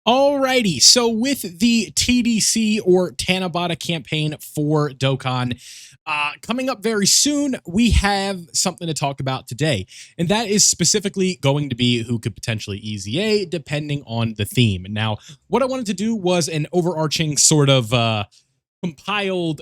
Alrighty, so with the TDC or Tanabata campaign for Dokkan coming up very soon, we have something to talk about today, and that is specifically going to be who could potentially EZA depending on the theme. Now, what I wanted to do was an overarching sort of compiled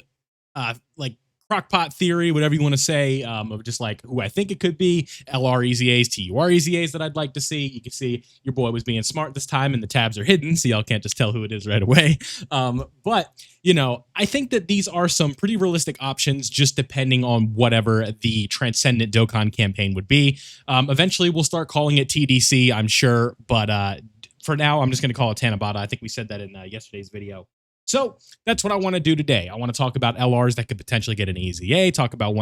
like crockpot theory, whatever you want to say, of just like who I think it could be, LR EZAs, TUR EZAs that I'd like to see. You can see your boy was being smart this time and the tabs are hidden, so y'all can't just tell who it is right away. But, you know, I think that these are some pretty realistic options just depending on whatever the Transcendent Dokkan campaign would be. Eventually, we'll start calling it TDC, I'm sure, but for now, I'm just going to call it Tanabata. I think we said that in yesterday's video. So that's what I want to do today. I want to talk about LRs that could potentially get an EZA, talk about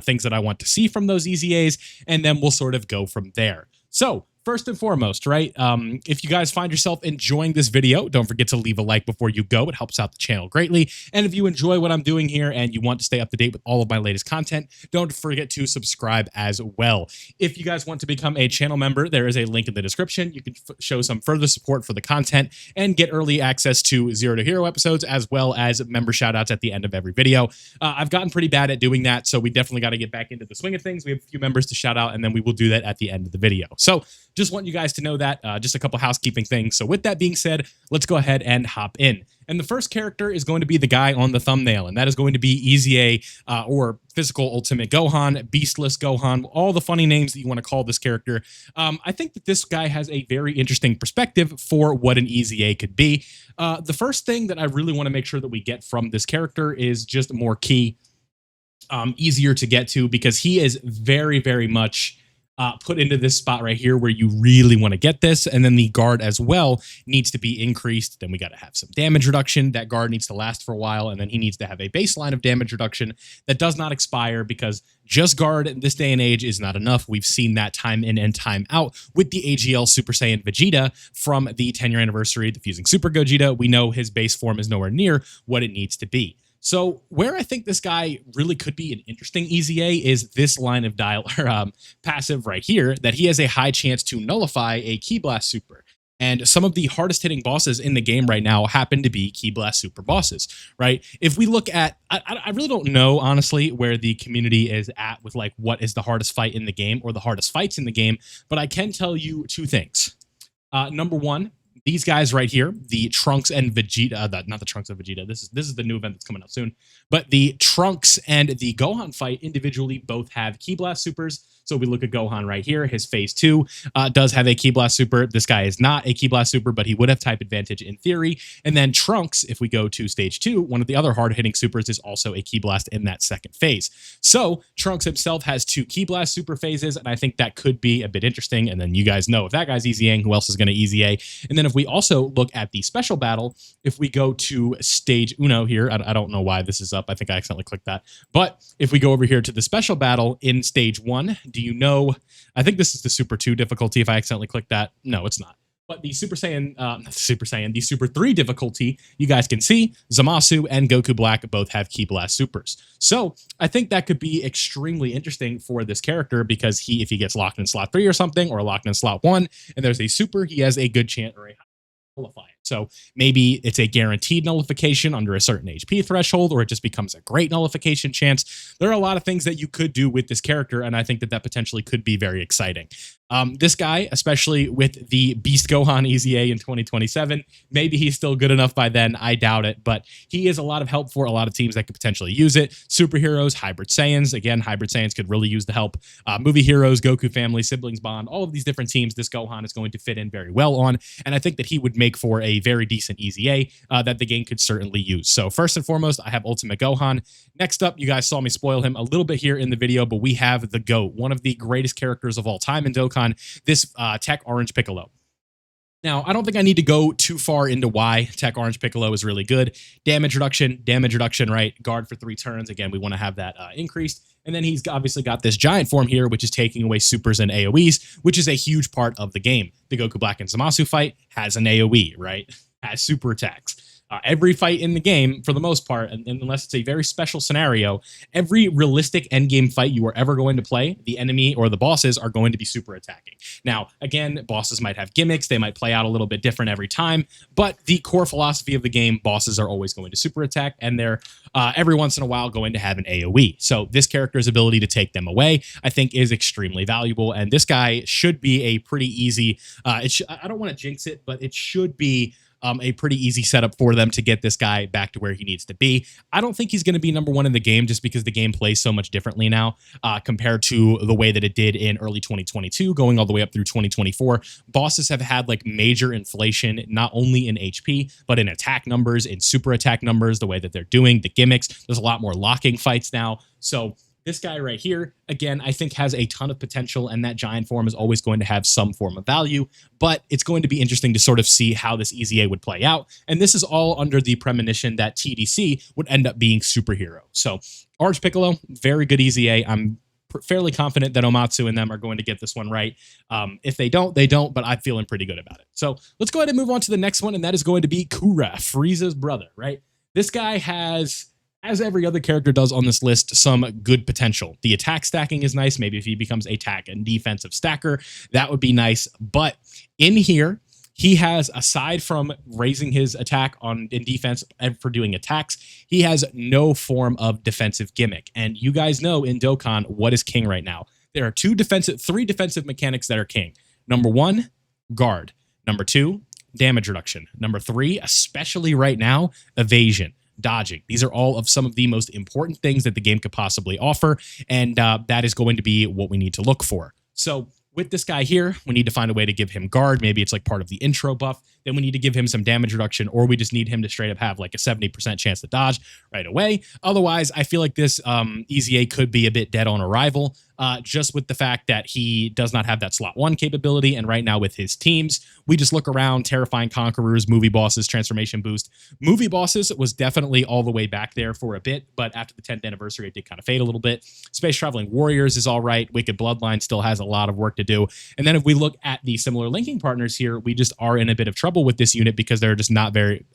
things that I want to see from those EZAs, and then we'll sort of go from there. So first and foremost, right, if you guys find yourself enjoying this video, don't forget to leave a like before you go. It helps out the channel greatly. And if you enjoy what I'm doing here and you want to stay up to date with all of my latest content, don't forget to subscribe as well. If you guys want to become a channel member, there is a link in the description. You can show some further support for the content and get early access to Zero to Hero episodes, as well as member shoutouts at the end of every video. I've gotten pretty bad at doing that, so we definitely got to get back into the swing of things. We have a few members to shout out, and then we will do that at the end of the video. So just want you guys to know that, just a couple housekeeping things. So with that being said, let's go ahead and hop in. And the first character is going to be the guy on the thumbnail, and that is going to be EZA or Physical Ultimate Gohan, Beastless Gohan, all the funny names that you want to call this character. I think that this guy has a very interesting perspective for what an EZA could be. The first thing that I really want to make sure that we get from this character is just more key, easier to get to, because he is very, very much put into this spot right here where you really want to get this. And then the guard as well needs to be increased. Then we got to have some damage reduction. That guard needs to last for a while. And then he needs to have a baseline of damage reduction that does not expire, because just guard in this day and age is not enough. We've seen that time in and time out with the AGL Super Saiyan Vegeta from the 10-year anniversary, the Fusing Super Gogeta. We know his base form is nowhere near what it needs to be. So where I think this guy really could be an interesting EZA is this line of passive right here, that he has a high chance to nullify a Ki Blast Super. And some of the hardest hitting bosses in the game right now happen to be Ki Blast Super bosses, right? If we look at, I really don't know, honestly, where the community is at with like what is the hardest fight in the game or the hardest fights in the game, but I can tell you two things. Number one, these guys right here, the Trunks and Vegeta, not the Trunks and Vegeta, this is the new event that's coming up soon, but the Trunks and the Gohan fight individually both have Ki Blast Supers. So we look at Gohan right here, his phase 2 does have a Ki Blast Super. This guy is not a Ki Blast Super, but he would have type advantage in theory. And then Trunks, if we go to stage 2, one of the other hard-hitting supers is also a Ki Blast in that second phase. So Trunks himself has 2 Ki Blast Super phases, and I think that could be a bit interesting. And then you guys know if that guy's EZAing, who else is going to EZA? And then if we also look at the special battle, if we go to stage Uno here, I don't know why this is up. I think I accidentally clicked that. But if we go over here to the special battle in stage 1, do you know, I think this is the Super 2 difficulty if I accidentally clicked that. No, it's not. But the Super Saiyan, the Super 3 difficulty, you guys can see Zamasu and Goku Black both have Ki Blast Supers. So I think that could be extremely interesting for this character, because if he gets locked in slot 3 or something, or locked in slot 1, and there's a super, he has a good chance, or a nullify it. So maybe it's a guaranteed nullification under a certain HP threshold, or it just becomes a great nullification chance. There are a lot of things that you could do with this character, and I think that potentially could be very exciting. This guy, especially with the Beast Gohan EZA in 2027, maybe he's still good enough by then. I doubt it, but he is a lot of help for a lot of teams that could potentially use it. Superheroes, Hybrid Saiyans. Again, Hybrid Saiyans could really use the help. Movie heroes, Goku family, Siblings Bond, all of these different teams this Gohan is going to fit in very well on, and I think that he would make for a very decent EZA that the game could certainly use. So first and foremost, I have Ultimate Gohan. Next up, you guys saw me spoil him a little bit here in the video, but we have the GOAT, one of the greatest characters of all time in Dokkan, this Tech Orange Piccolo. Now, I don't think I need to go too far into why Tech Orange Piccolo is really good. Damage reduction, right? Guard for 3 turns. Again, we want to have that increased. And then he's obviously got this giant form here, which is taking away supers and AoEs, which is a huge part of the game. The Goku Black and Zamasu fight has an AoE, right? Has super attacks. Every fight in the game, for the most part, and unless it's a very special scenario, every realistic endgame fight you are ever going to play, the enemy or the bosses are going to be super attacking. Now, again, bosses might have gimmicks, they might play out a little bit different every time, but the core philosophy of the game, bosses are always going to super attack, and they're every once in a while going to have an AoE. So this character's ability to take them away, I think, is extremely valuable, and this guy should be a pretty easy, I don't want to jinx it, but it should be a pretty easy setup for them to get this guy back to where he needs to be. I don't think he's going to be number one in the game just because the game plays so much differently now compared to the way that it did in early 2022, going all the way up through 2024. Bosses have had like major inflation, not only in HP, but in attack numbers, in super attack numbers, the way that they're doing, the gimmicks. There's a lot more locking fights now. So this guy right here, again, I think has a ton of potential, and that giant form is always going to have some form of value, but it's going to be interesting to sort of see how this EZA would play out. And this is all under the premonition that TDC would end up being superhero. So Arch Piccolo, very good EZA. I'm fairly confident that Omatsu and them are going to get this one right. If they don't, they don't, but I'm feeling pretty good about it. So let's go ahead and move on to the next one, and that is going to be Kura, Frieza's brother, right? This guy has, as every other character does on this list, some good potential. The attack stacking is nice. Maybe if he becomes attack and defensive stacker, that would be nice. But in here, he has, aside from raising his attack in defense and for doing attacks, he has no form of defensive gimmick. And you guys know in Dokkan what is king right now. There are three defensive mechanics that are king. Number one, guard. Number two, damage reduction. Number three, especially right now, evasion. Dodging. These are all of some of the most important things that the game could possibly offer, and that is going to be what we need to look for. So with this guy here, we need to find a way to give him guard. Maybe it's like part of the intro buff. Then we need to give him some damage reduction, or we just need him to straight up have like a 70% chance to dodge right away. Otherwise, I feel like this EZA could be a bit dead on arrival, just with the fact that he does not have that slot 1 capability. And right now with his teams, we just look around, Terrifying Conquerors, Movie Bosses, Transformation Boost. Movie Bosses was definitely all the way back there for a bit, but after the 10th anniversary, it did kind of fade a little bit. Space Traveling Warriors is all right. Wicked Bloodline still has a lot of work to do. And then if we look at the similar linking partners here, we just are in a bit of trouble with this unit because they're just not very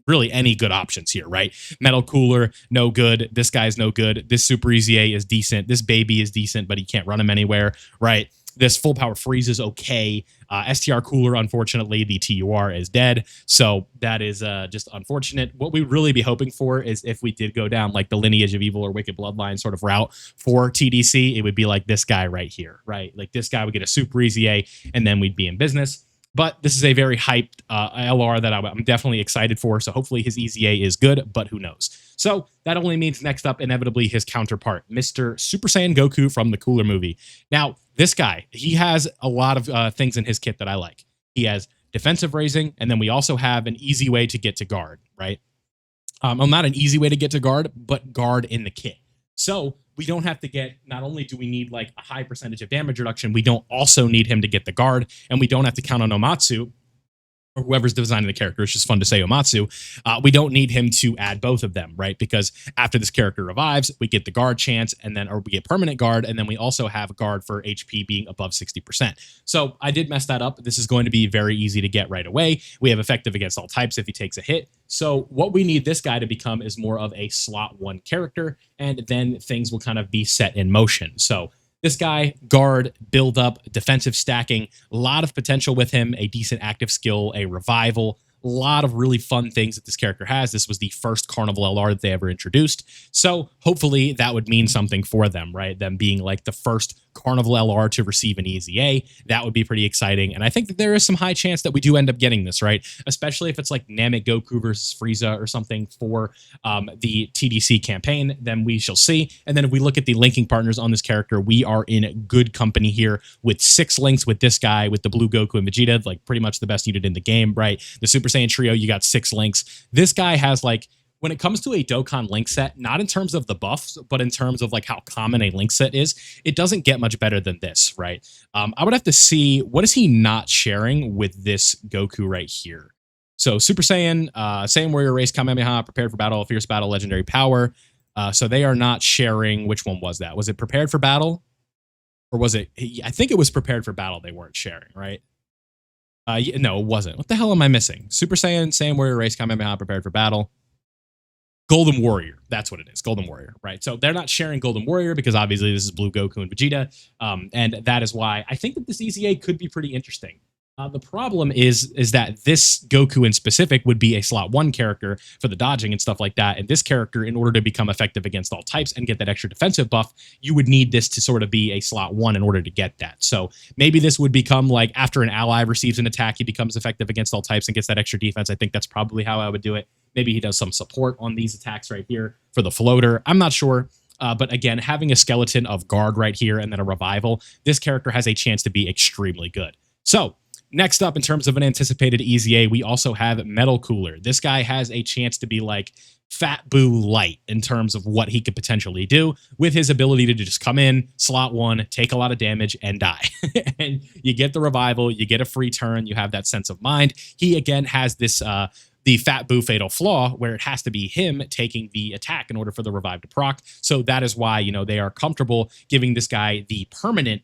really any good options here, right? Metal Cooler, no good. This guy's no good. This Super EZA is decent. This baby is decent, but he can't run him anywhere, right? This Full Power Freeze is okay. STR Cooler, unfortunately, the TUR is dead. So that is just unfortunate. What we would really be hoping for is if we did go down like the Lineage of Evil or Wicked Bloodline sort of route for TDC, it would be like this guy right here, right? Like this guy would get a Super EZA and then we'd be in business. But this is a very hyped LR that I'm definitely excited for. So hopefully his EZA is good, but who knows? So that only means next up, inevitably, his counterpart, Mr. Super Saiyan Goku from the Cooler movie. Now, this guy, he has a lot of things in his kit that I like. He has defensive raising, and then we also have an easy way to get to guard, right? Well, not an easy way to get to guard, but guard in the kit. So we don't have to get, not only do we need like a high percentage of damage reduction, we don't also need him to get the guard, and we don't have to count on Omatsu, or whoever's designing the character. It's just fun to say Omatsu. We don't need him to add both of them, right? Because after this character revives, we get the guard chance, and then, or we get permanent guard, and then we also have guard for HP being above 60%. So I did mess that up. This is going to be very easy to get right away. We have effective against all types if he takes a hit. So what we need this guy to become is more of a slot 1 character, and then things will kind of be set in motion. So this guy, guard, build up, defensive stacking, a lot of potential with him, a decent active skill, a revival, a lot of really fun things that this character has. This was the first Carnival LR that they ever introduced. So hopefully that would mean something for them, right? Them being like the first Carnival LR to receive an EZA. That would be pretty exciting. And I think that there is some high chance that we do end up getting this, right? Especially if it's like Namek Goku versus Frieza or something for the TDC campaign, then we shall see. And then if we look at the linking partners on this character, we are in good company here with 6 links with this guy, with the Blue Goku and Vegeta, like pretty much the best unit in the game, right? The Super Saiyan trio, you got 6 links. This guy has like, when it comes to a Dokkan link set, not in terms of the buffs, but in terms of like how common a link set is, it doesn't get much better than this, right? I would have to see, what is he not sharing with this Goku right here? So Super Saiyan, Saiyan Warrior Race, Kamehameha, Prepared for Battle, Fierce Battle, Legendary Power. So they are not sharing, which one was that? Was it Prepared for Battle? Or was it, I think it was Prepared for Battle they weren't sharing, right? No, it wasn't. What the hell am I missing? Super Saiyan, Saiyan Warrior Race, Kamehameha, prepared for battle. Golden Warrior. That's what it is. Golden Warrior, right? So they're not sharing Golden Warrior because obviously this is Blue Goku and Vegeta. And that is why I think that this EZA could be pretty interesting. The problem is that this Goku in specific would be a slot 1 character for the dodging and stuff like that. And this character, in order to become effective against all types and get that extra defensive buff, you would need this to sort of be a slot 1 in order to get that. So maybe this would become like after an ally receives an attack, he becomes effective against all types and gets that extra defense. I think that's probably how I would do it. Maybe he does some support on these attacks right here for the floater. I'm not sure. But again, having a skeleton of guard right here and then a revival, this character has a chance to be extremely good. So next up, in terms of an anticipated EZA, we also have Metal Cooler. This guy has a chance to be like Fat Boo light in terms of what he could potentially do with his ability to just come in, slot 1, take a lot of damage, and die. And you get the revival, you get a free turn, you have that sense of mind. He, again, has this the Fat Boo fatal flaw where it has to be him taking the attack in order for the revive to proc. So that is why, you know, they are comfortable giving this guy the permanent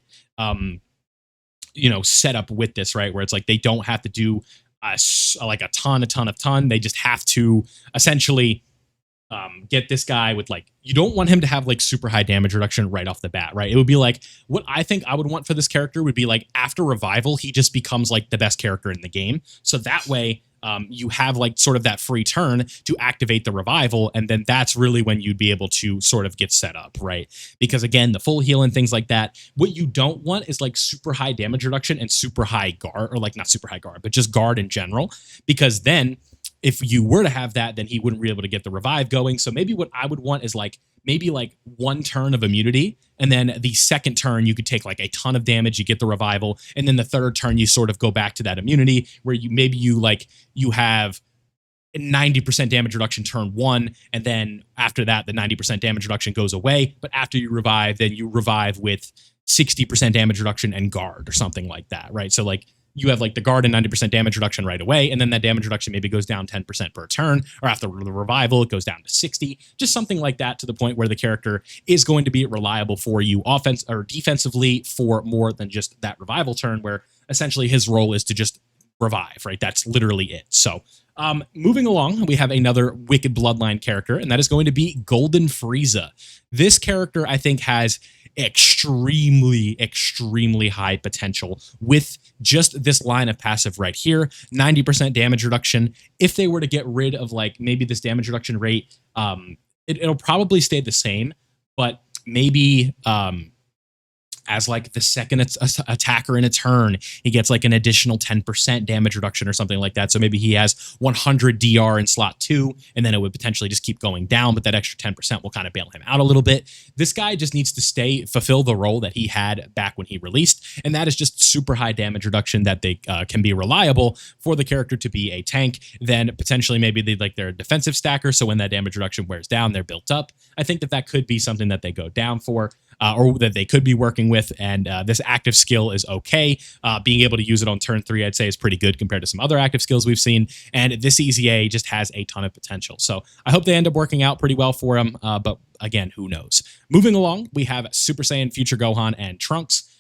setup with this, right? Where it's like they don't have to do like a ton. They just have to essentially get this guy with like, you don't want him to have like super high damage reduction right off the bat, right? It would be like, what I think I would want for this character would be like after revival, he just becomes like the best character in the game. So that way, you have like sort of that free turn to activate the revival. And then that's really when you'd be able to sort of get set up, right? Because again, the full heal and things like that, what you don't want is like super high damage reduction and super high guard, or like not super high guard, but just guard in general. Because then if you were to have that, then he wouldn't be able to get the revive going. So maybe what I would want is like maybe like 1 turn of immunity, and then the second turn you could take like a ton of damage, you get the revival, and then the third turn you sort of go back to that immunity where you have 90% damage reduction turn 1, and then after that the 90% damage reduction goes away, but after you revive, then you revive with 60% damage reduction and guard or something like that, right? So like you have like the guard and 90% damage reduction right away, and then that damage reduction maybe goes down 10% per turn, or after the revival, it goes down to 60, just something like that, to the point where the character is going to be reliable for you offense or defensively for more than just that revival turn, where essentially his role is to just revive, right? That's literally it. So moving along, we have another Wicked Bloodline character, and that is going to be Golden Frieza. This character, I think, has extremely high potential with just this line of passive right here. 90% damage reduction. If they were to get rid of like maybe this damage reduction rate, it'll probably stay the same, but maybe as like the second attacker in a turn, he gets like an additional 10% damage reduction or something like that. So maybe he has 100 DR in slot 2, and then it would potentially just keep going down, but that extra 10% will kind of bail him out a little bit. This guy just needs to fulfill the role that he had back when he released, and that is just super high damage reduction that they can be reliable for the character to be a tank. Then potentially maybe they're a defensive stacker, so when that damage reduction wears down, they're built up. I think that could be something that they go down for. Or that they could be working with, and this active skill is okay. Being able to use it on turn 3, I'd say, is pretty good compared to some other active skills we've seen, and this EZA just has a ton of potential. So I hope they end up working out pretty well for him, but again, who knows? Moving along, we have Super Saiyan, Future Gohan, and Trunks.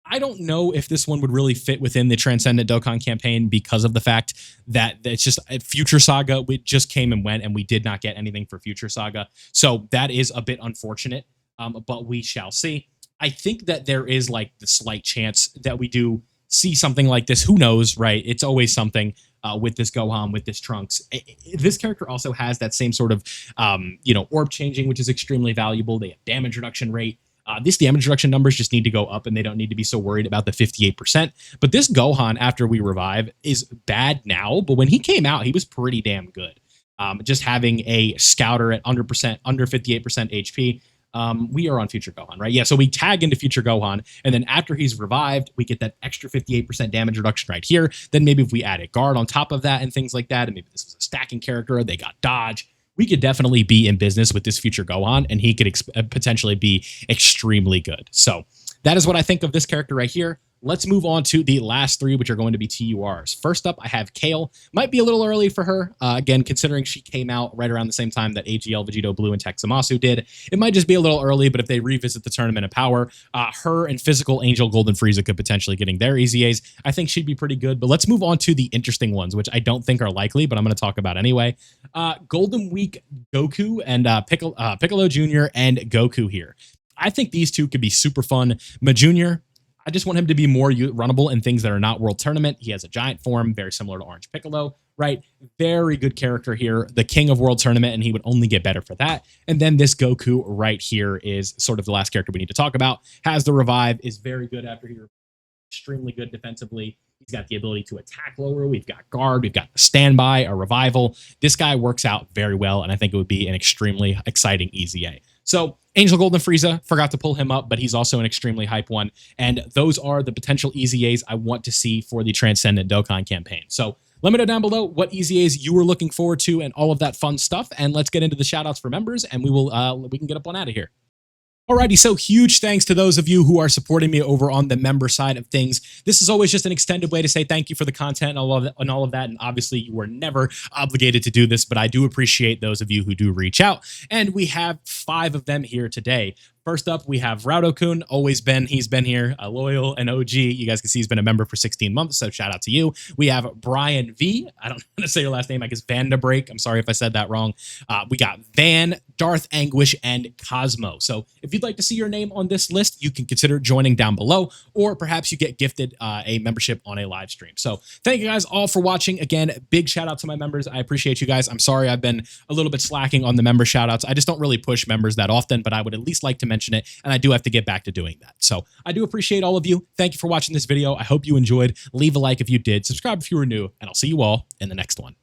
I don't know if this one would really fit within the Transcendent Dokkan campaign because of the fact that it's just Future Saga. We just came and went, and we did not get anything for Future Saga. So that is a bit unfortunate. But we shall see. I think that there is like the slight chance that we do see something like this. Who knows, right? It's always something with this Gohan, with this Trunks. This character also has that same sort of, orb changing, which is extremely valuable. They have damage reduction rate. These damage reduction numbers just need to go up, and they don't need to be so worried about the 58%. But this Gohan, after we revive, is bad now. But when he came out, he was pretty damn good. Just having a scouter at under 58% HP. We are on Future Gohan, right? Yeah, so we tag into Future Gohan, and then after he's revived, we get that extra 58% damage reduction right here. Then maybe if we add a guard on top of that and things like that, and maybe this was a stacking character, they got dodge, we could definitely be in business with this Future Gohan, and he could potentially be extremely good. So that is what I think of this character right here. let's move on to the last three, which are going to be TURs. First up, I have Kale. Might be a little early for her. Again, considering she came out right around the same time that AGL, Vegito Blue, and Texamasu did, it might just be a little early, but if they revisit the Tournament of Power, her and Physical Angel Golden Frieza could potentially getting their EZAs. I think she'd be pretty good, but let's move on to the interesting ones, which I don't think are likely, but I'm going to talk about anyway. Golden Week Goku and Piccolo Jr. and Goku here. I think these two could be super fun. Ma Jr., I just want him to be more runnable in things that are not World Tournament. He has a giant form, very similar to Orange Piccolo, right? Very good character here, the king of World Tournament, and he would only get better for that. And then this Goku right here is sort of the last character we need to talk about. Has the revive, is very good after he extremely good defensively. He's got the ability to attack lower. We've got guard. We've got standby, a revival. This guy works out very well, and I think it would be an extremely exciting EZA. So Angel Golden Frieza, forgot to pull him up, but he's also an extremely hype one. And those are the potential EZAs I want to see for the Transcendent Dokkan campaign. So let me know down below what EZAs you were looking forward to and all of that fun stuff. And let's get into the shout outs for members, and we can get up on out of here. Alrighty, so huge thanks to those of you who are supporting me over on the member side of things. This is always just an extended way to say thank you for the content and all of that. And obviously, you were never obligated to do this, but I do appreciate those of you who do reach out. And we have 5 of them here today. First up, we have Raudo-kun, he's been here, a loyal and OG. You guys can see he's been a member for 16 months, so shout out to you. We have Brian V. I don't know how to say your last name, I guess Vandabreak. I'm sorry if I said that wrong. We got Van, Darth Anguish, and Cosmo. So if you'd like to see your name on this list, you can consider joining down below, or perhaps you get gifted a membership on a live stream. So thank you guys all for watching. Again, big shout out to my members. I appreciate you guys. I'm sorry I've been a little bit slacking on the member shout outs. I just don't really push members that often, but I would at least like to mention it, and I do have to get back to doing that. So I do appreciate all of you. Thank you for watching this video. I hope you enjoyed. Leave a like if you did. Subscribe if you were new, and I'll see you all in the next one.